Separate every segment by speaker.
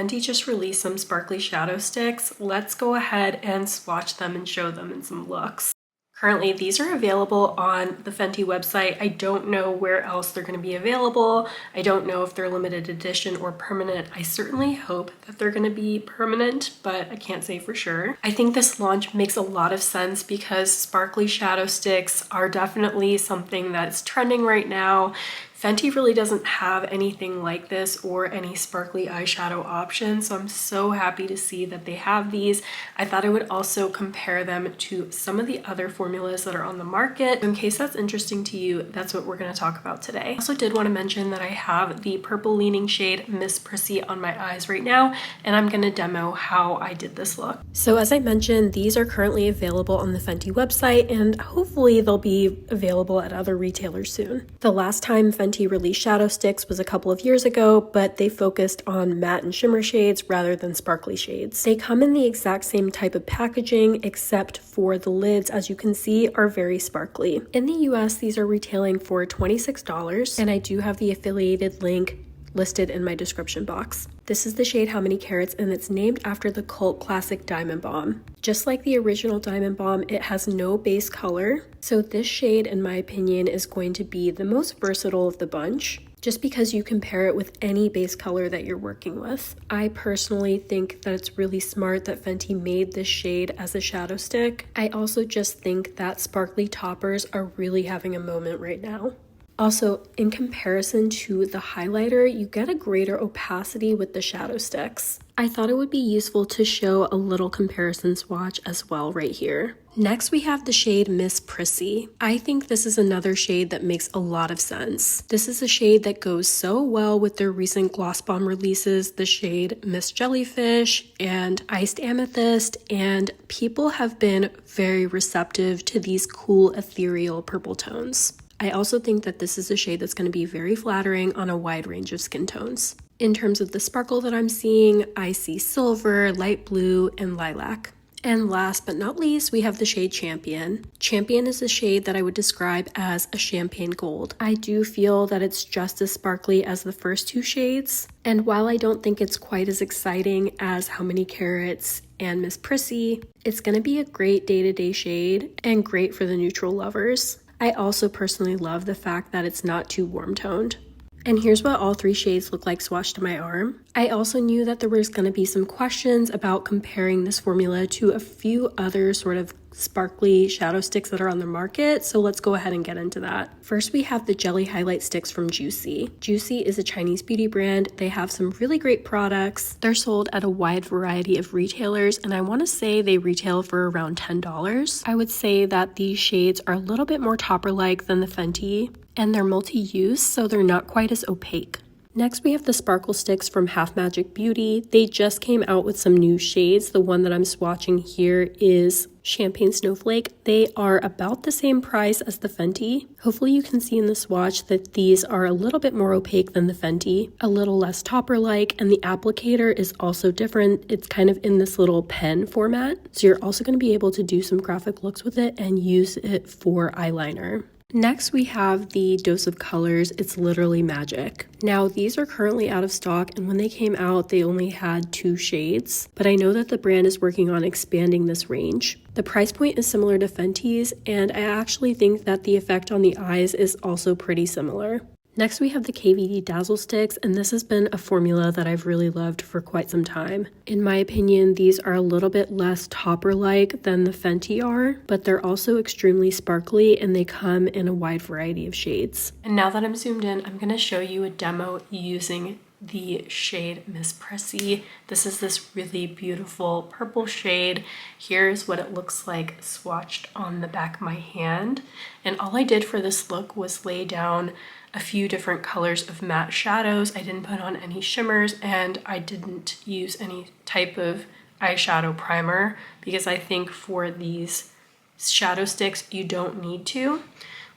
Speaker 1: Fenty just released some sparkly shadow sticks. Let's go ahead and swatch them and show them in some looks. Currently, these are available on the Fenty website. I don't know where else they're going to be available. I don't know if they're limited edition or permanent. I certainly hope that they're going to be permanent, but I can't say for sure. I think this launch makes a lot of sense because sparkly shadow sticks are definitely something that's trending right now. Fenty really doesn't have anything like this or any sparkly eyeshadow options, so I'm so happy to see that they have these. I thought I would also compare them to some of the other formulas that are on the market. In case that's interesting to you, that's what we're going to talk about today. I also did want to mention that I have the purple leaning shade Miss Prissy on my eyes right now, and I'm going to demo how I did this look. So as I mentioned, these are currently available on the Fenty website, and hopefully they'll be available at other retailers soon. The last time Fenty released shadow sticks was a couple of years ago, but they focused on matte and shimmer shades rather than sparkly shades. They come in the exact same type of packaging, except for the lids, as you can see, are very sparkly. In the US, these are retailing for $26, and I do have the affiliated link listed in my description box. This is the shade How Many Carats, and it's named after the cult classic Diamond Bomb. Just like the original Diamond Bomb, it has no base color, so this shade, in my opinion, is going to be the most versatile of the bunch, just because you can pair it with any base color that you're working with. I personally think that it's really smart that Fenty made this shade as a shadow stick. I also just think that sparkly toppers are really having a moment right now. Also, in comparison to the highlighter, you get a greater opacity with the shadow sticks. I thought it would be useful to show a little comparison swatch as well right here. Next, we have the shade Miss Prissy. I think this is another shade that makes a lot of sense. This is a shade that goes so well with their recent Gloss Bomb releases, the shade Miss Jellyfish and Iced Amethyst, and people have been very receptive to these cool ethereal purple tones. I also think that this is a shade that's going to be very flattering on a wide range of skin tones. In terms of the sparkle that I'm seeing, I see silver, light blue, and lilac. And last but not least, we have the shade Champion. Champion is a shade that I would describe as a champagne gold. I do feel that it's just as sparkly as the first two shades. And while I don't think it's quite as exciting as How Many Carats and Miss Prissy, it's going to be a great day-to-day shade and great for the neutral lovers. I also personally love the fact that it's not too warm toned. And here's what all three shades look like swatched to my arm. I also knew that there was going to be some questions about comparing this formula to a few other sort of sparkly shadow sticks that are on the market, so let's go ahead and get into that. First, we have the Jelly Highlight Sticks from Juicy. Juicy is a Chinese beauty brand. They have some really great products. They're sold at a wide variety of retailers, and I want to say they retail for around $10. I would say that these shades are a little bit more topper-like than the Fenty, and they're multi-use, so they're not quite as opaque. Next, we have the Sparkle Sticks from Half Magic Beauty. They just came out with some new shades. The one that I'm swatching here is Champagne Snowflake. They are about the same price as the Fenty. Hopefully you can see in the swatch that these are a little bit more opaque than the Fenty, a little less topper-like, and the applicator is also different. It's kind of in this little pen format, so you're also going to be able to do some graphic looks with it and use it for eyeliner. Next, we have the Dose of Colors. It's literally magic. Now, these are currently out of stock, and when they came out, they only had 2 shades, but I know that the brand is working on expanding this range. The price point is similar to Fenty's, and I actually think that the effect on the eyes is also pretty similar. Next, we have the KVD Dazzle Sticks, and this has been a formula that I've really loved for quite some time. In my opinion, these are a little bit less topper-like than the Fenty are, but they're also extremely sparkly, and they come in a wide variety of shades. And now that I'm zoomed in, I'm going to show you a demo using the shade Miss Prissy. This is this really beautiful purple shade. Here's what it looks like swatched on the back of my hand. And all I did for this look was lay down a few different colors of matte shadows. I didn't put on any shimmers, and I didn't use any type of eyeshadow primer because I think for these shadow sticks you don't need to,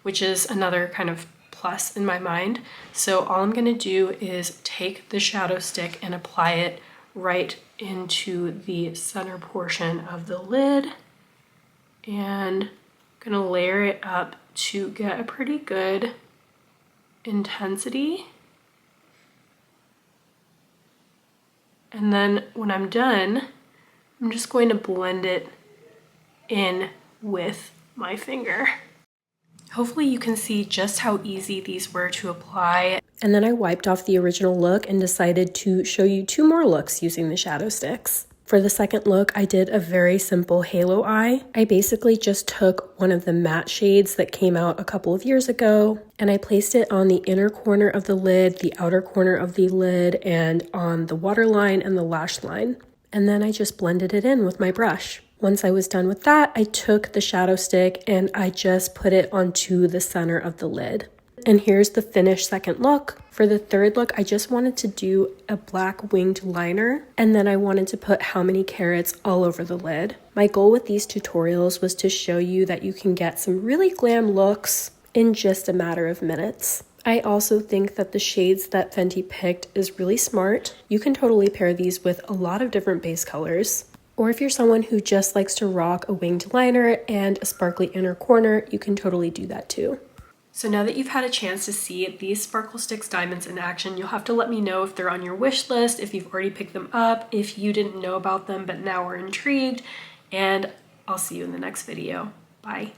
Speaker 1: which is another kind of plus in my mind. So all I'm going to do is take the shadow stick and apply it right into the center portion of the lid, and I'm going to layer it up to get a pretty good intensity. And then when I'm done, I'm just going to blend it in with my finger. Hopefully you can see just how easy these were to apply. And then I wiped off the original look and decided to show you 2 more looks using the shadow sticks. For the second look, I did a very simple halo eye. I basically just took one of the matte shades that came out a couple of years ago, and I placed it on the inner corner of the lid, the outer corner of the lid, and on the waterline and the lash line. And then I just blended it in with my brush. Once I was done with that, I took the shadow stick and I just put it onto the center of the lid. And here's the finished second look. For the third look, I just wanted to do a black winged liner, and then I wanted to put how many carats all over the lid. My goal with these tutorials was to show you that you can get some really glam looks in just a matter of minutes. I also think that the shades that Fenty picked is really smart. You can totally pair these with a lot of different base colors. Or if you're someone who just likes to rock a winged liner and a sparkly inner corner, you can totally do that too. So now that you've had a chance to see these Sparklestix diamonds in action, you'll have to let me know if they're on your wish list, if you've already picked them up, if you didn't know about them but now are intrigued, and I'll see you in the next video. Bye.